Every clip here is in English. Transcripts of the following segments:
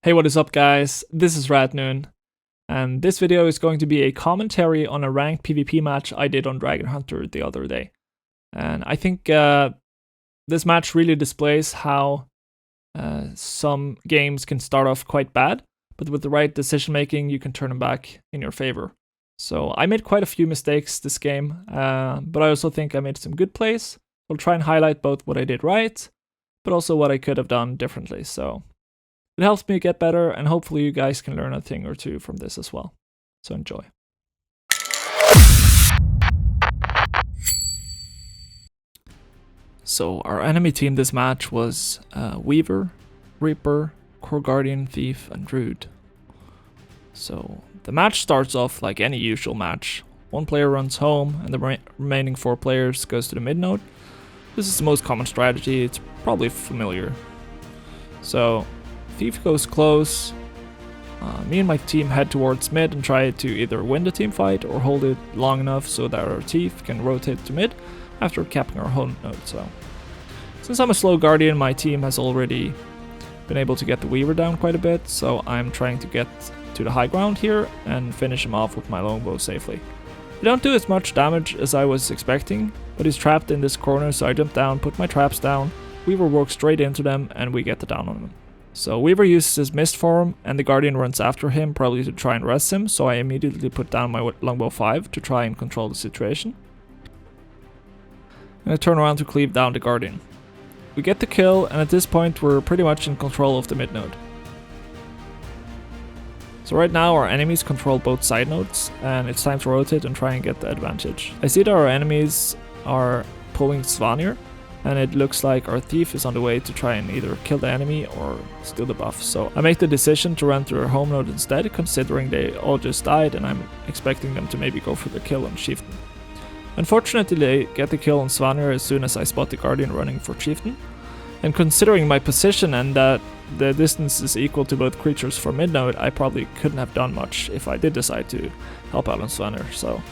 Hey, what is up guys? This is Radnoon, and this video is going to be a commentary on a ranked PvP match I did on Dragon Hunter the other day. And I think this match really displays how some games can start off quite bad, but with the right decision making you can turn them back in your favor. So I made quite a few mistakes this game, but I also think I made some good plays. I'll try and highlight both what I did right, but also what I could have done differently. So it helps me get better, and hopefully you guys can learn a thing or two from this as well. So enjoy. So our enemy team this match was Weaver, Reaper, Core Guardian, Thief, and Druid. So the match starts off like any usual match. One player runs home, and the remaining 4 players goes to the mid node. This is the most common strategy, it's probably familiar. So Thief goes close, me and my team head towards mid and try to either win the team fight or hold it long enough so that our Thief can rotate to mid after capping our home node. So since I'm a slow guardian, my team has already been able to get the Weaver down quite a bit, so I'm trying to get to the high ground here and finish him off with my longbow safely. They don't do as much damage as I was expecting, but he's trapped in this corner, so I jump down, put my traps down, Weaver walks straight into them, and we get the down on him. So Weaver uses his mist form, and the Guardian runs after him, probably to try and rest him, so I immediately put down my longbow 5 to try and control the situation. And I turn around to cleave down the Guardian. We get the kill, and at this point we're pretty much in control of the mid node. So right now our enemies control both side nodes, and it's time to rotate and try and get the advantage. I see that our enemies are pulling Svanir, and it looks like our Thief is on the way to try and either kill the enemy or steal the buff. So I make the decision to run through our home node instead, considering they all just died and I'm expecting them to maybe go for the kill on Chieftain. Unfortunately, they get the kill on Svanir as soon as I spot the Guardian running for Chieftain. And considering my position and that the distance is equal to both creatures from mid node, I probably couldn't have done much if I did decide to help out on Svanir. So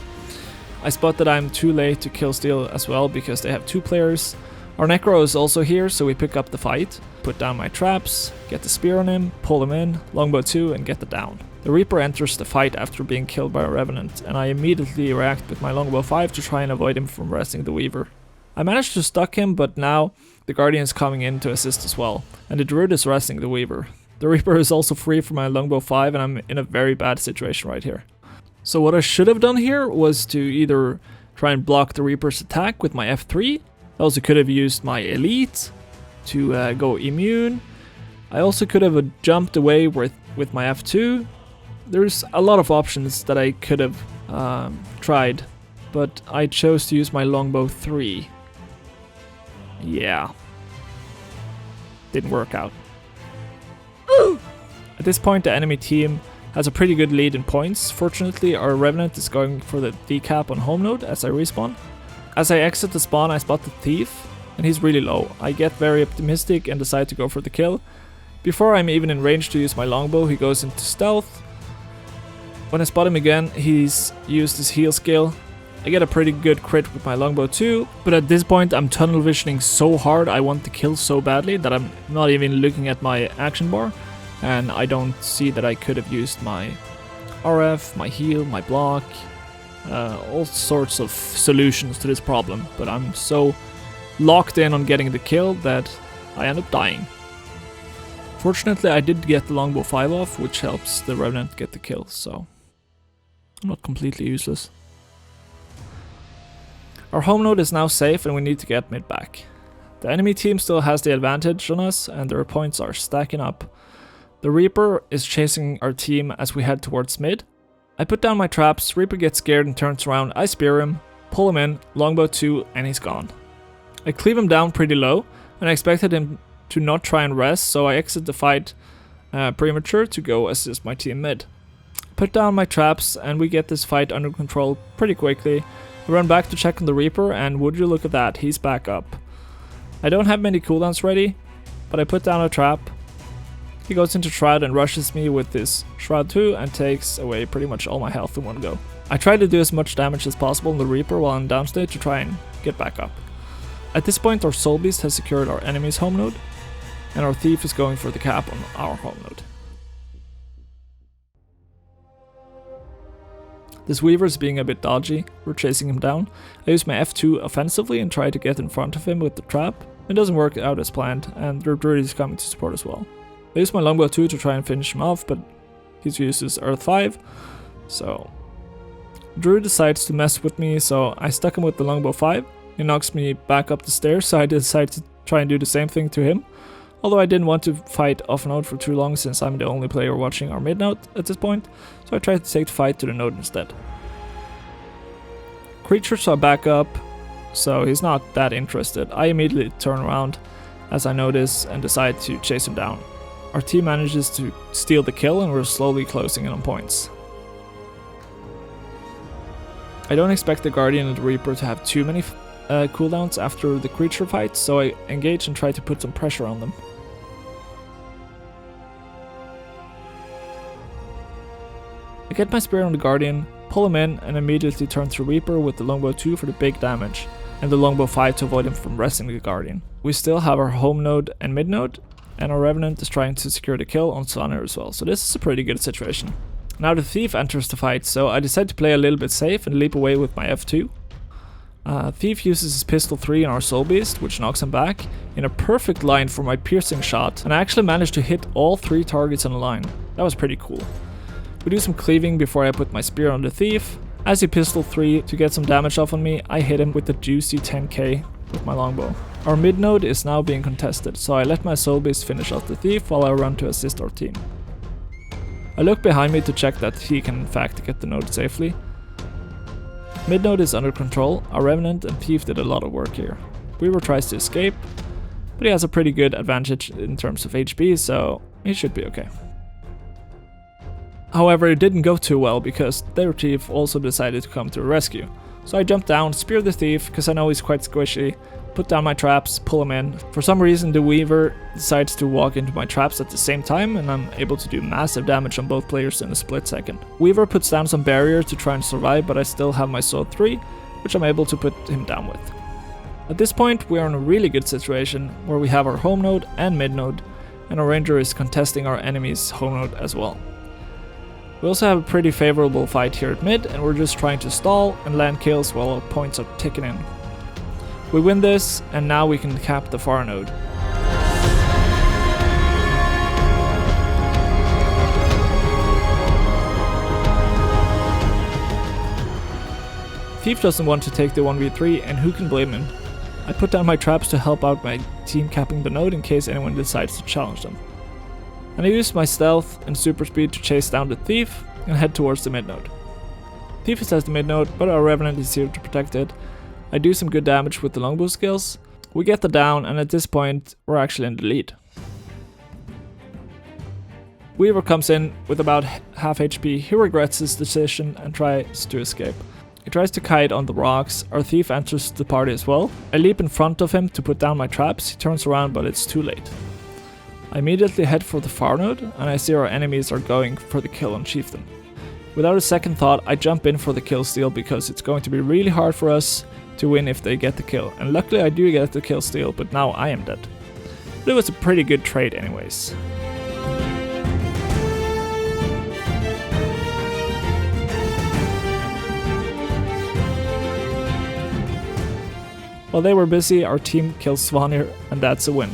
I spot that I'm too late to kill steal as well because they have 2 players. Our Necro is also here, so we pick up the fight, put down my traps, get the spear on him, pull him in, longbow 2 and get the down. The Reaper enters the fight after being killed by a Revenant, and I immediately react with my longbow 5 to try and avoid him from resting the Weaver. I managed to stuck him, but now the Guardian is coming in to assist as well, and the Druid is resting the Weaver. The Reaper is also free from my longbow 5 and I'm in a very bad situation right here. So what I should have done here was to either try and block the Reaper's attack with my F3. I also could have used my Elite to go immune. I also could have jumped away with my F2. There's a lot of options that I could have tried, but I chose to use my longbow 3. Yeah. Didn't work out. At this point the enemy team has a pretty good lead in points. Fortunately our Revenant is going for the decap on home node as I respawn. As I exit the spawn, I spot the Thief, and he's really low. I get very optimistic and decide to go for the kill. Before I'm even in range to use my longbow, he goes into stealth. When I spot him again, he's used his heal skill. I get a pretty good crit with my longbow too, but at this point I'm tunnel visioning so hard, I want the kill so badly that I'm not even looking at my action bar, and I don't see that I could have used my RF, my heal, my block, all sorts of solutions to this problem, but I'm so locked in on getting the kill that I end up dying. Fortunately I did get the longbow 5 off, which helps the Revenant get the kill, so I'm not completely useless. Our home node is now safe and we need to get mid back. The enemy team still has the advantage on us and their points are stacking up. The Reaper is chasing our team as we head towards mid. I put down my traps, Reaper gets scared and turns around, I spear him, pull him in, longbow 2 and he's gone. I cleave him down pretty low and I expected him to not try and rest, so I exit the fight premature to go assist my team mid. Put down my traps and we get this fight under control pretty quickly. I run back to check on the Reaper and would you look at that, he's back up. I don't have many cooldowns ready, but I put down a trap. He goes into Shroud and rushes me with his Shroud 2 and takes away pretty much all my health in one go. I try to do as much damage as possible on the Reaper while I'm downstage to try and get back up. At this point our Soul Beast has secured our enemy's home node, and our Thief is going for the cap on our home node. This Weaver is being a bit dodgy, we're chasing him down. I use my F2 offensively and try to get in front of him with the trap. It doesn't work out as planned, and the Druid is coming to support as well. I use my Longbow 2 to try and finish him off, but he uses Earth 5, so... Druid decides to mess with me, so I stuck him with the Longbow 5. He knocks me back up the stairs, so I decided to try and do the same thing to him. Although I didn't want to fight off node for too long since I'm the only player watching our mid node at this point, so I tried to take the fight to the node instead. Creatures are back up, so he's not that interested. I immediately turn around as I notice and decide to chase him down. Our team manages to steal the kill and we're slowly closing in on points. I don't expect the Guardian and the Reaper to have too many cooldowns after the creature fight, so I engage and try to put some pressure on them. I get my spear on the Guardian, pull him in, and immediately turn to Reaper with the Longbow 2 for the big damage, and the Longbow 5 to avoid him from wrestling the Guardian. We still have our home node and mid node, and our Revenant is trying to secure the kill on Svanir as well, so this is a pretty good situation. Now the Thief enters the fight, so I decide to play a little bit safe and leap away with my F2. Thief uses his pistol 3 on our Soul Beast, which knocks him back, in a perfect line for my piercing shot, and I actually managed to hit all 3 targets in a line. That was pretty cool. We do some cleaving before I put my spear on the Thief. As he pistol 3 to get some damage off on me, I hit him with the juicy 10k with my longbow. Our mid node is now being contested, so I let my Soul Beast finish off the Thief while I run to assist our team. I look behind me to check that he can in fact get the node safely. Mid node is under control, our Revenant and Thief did a lot of work here. Weaver tries to escape, but he has a pretty good advantage in terms of HP, so he should be okay. However, it didn't go too well because their Thief also decided to come to the rescue. So I jump down, spear the Thief because I know he's quite squishy, put down my traps, pull him in. For some reason the Weaver decides to walk into my traps at the same time and I'm able to do massive damage on both players in a split second. Weaver puts down some barrier to try and survive, but I still have my sword 3, which I'm able to put him down with. At this point we are in a really good situation where we have our home node and mid node, and our ranger is contesting our enemy's home node as well. We also have a pretty favorable fight here at mid, and we're just trying to stall and land kills while our points are ticking in. We win this, and now we can cap the far node. Thief doesn't want to take the 1v3, and who can blame him? I put down my traps to help out my team capping the node in case anyone decides to challenge them. And I use my stealth and super speed to chase down the Thief and head towards the mid node. Thief is at the mid node, but our Revenant is here to protect it. I do some good damage with the longbow skills. We get the down, and at this point we're actually in the lead. Weaver comes in with about half HP. He regrets his decision and tries to escape. He tries to kite on the rocks. Our Thief enters the party as well. I leap in front of him to put down my traps. He turns around, but it's too late. I immediately head for the far node, and I see our enemies are going for the kill on Chieftain. Without a second thought, I jump in for the kill steal because it's going to be really hard for us to win if they get the kill, and luckily I do get the kill steal, but now I am dead. But it was a pretty good trade anyways. While they were busy, our team kills Svanir, and that's a win.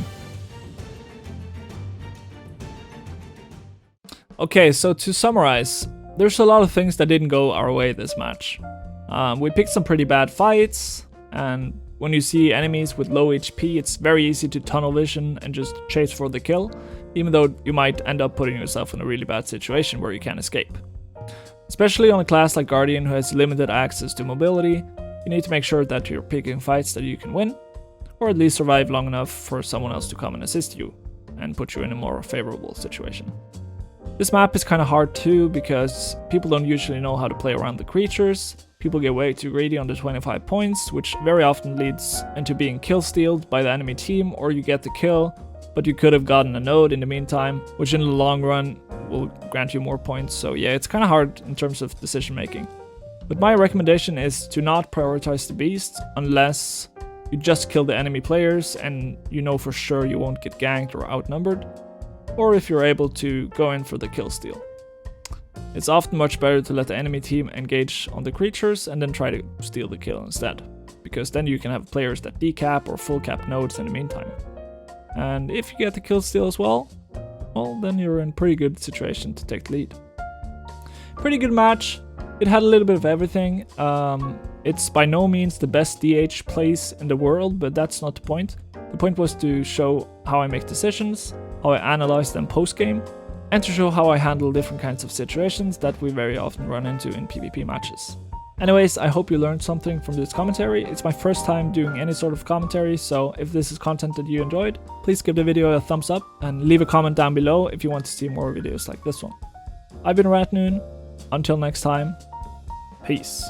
Okay, so to summarize, there's a lot of things that didn't go our way this match. We picked some pretty bad fights, and when you see enemies with low HP, it's very easy to tunnel vision and just chase for the kill, even though you might end up putting yourself in a really bad situation where you can't escape. Especially on a class like Guardian who has limited access to mobility, you need to make sure that you're picking fights that you can win, or at least survive long enough for someone else to come and assist you, and put you in a more favorable situation. This map is kinda hard too, because people don't usually know how to play around the creatures. People get way too greedy on the 25 points, which very often leads into being kill-stealed by the enemy team, or you get the kill, but you could have gotten a node in the meantime, which in the long run will grant you more points. So yeah, it's kinda hard in terms of decision making. But my recommendation is to not prioritize the beast unless you just kill the enemy players and you know for sure you won't get ganked or outnumbered, or if you're able to go in for the kill steal. It's often much better to let the enemy team engage on the creatures and then try to steal the kill instead, because then you can have players that decap or full cap nodes in the meantime. And if you get the kill steal as well, then you're in pretty good situation to take the lead. Pretty good match. It had a little bit of everything. It's by no means the best DH plays in the world, but that's not the point. The point was to show how I make decisions, how I analyze them post-game, and to show how I handle different kinds of situations that we very often run into in PvP matches. Anyways, I hope you learned something from this commentary. It's my first time doing any sort of commentary, so if this is content that you enjoyed, please give the video a thumbs up and leave a comment down below if you want to see more videos like this one. I've been Ratnoon. Until next time, peace.